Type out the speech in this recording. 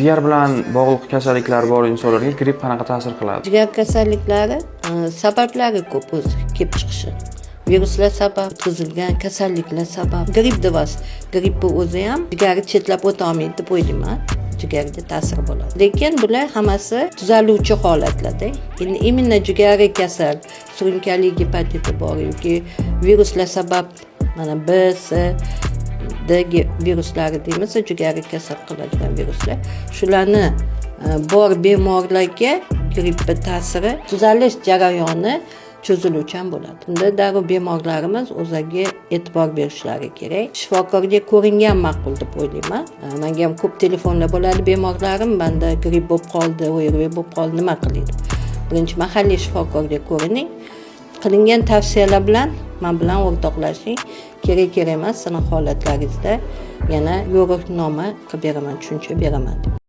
Jigar bilan bog'liq kasalliklar bor insonlarga gripp qanaqa ta'sir qiladi? Jigar kasalliklari sabablari ko'p o'zi kelib chiqishi. Viruslar sabab, o'tkazilgan kasalliklar sabab. Gripp devas. Grippni o'zi ham jigarni chetlab o'ta olmaydi deb o'ylayman. Jigarga ta'sir bo'ladi. Lekin bular hammasi tuzaluvchi holatlarda. Endi imенно jigari kasal, surunkali gepatiti bor yoki viruslar sabab mana B, C, D viruslari deymiz, jigari kasal qiladigan viruslar. Shularni bor bemorlarga grippni ta'siri tuzalish jarayoni cho'ziluvchan bo'ladi. Unda darrov bemorlarimiz o'ziga e'tibor berishlari kerak. Shifokorga ko'ringan ma'qul deb o'ylayman. Menga ham ko'p telefonlar bo'ladi, bemorlarim menda gripp bo'lib qoldi, ORV bo'lib qoldi, nima qilaydi? Birinchi mahalliy shifokorga ko'rining. Qilingan tavsiyalar bilan men bilan o'rtoqlashing. Kerak emas, sizning holatlaringizda yana yo'riqnoma qilib beraman, tushuncha beraman.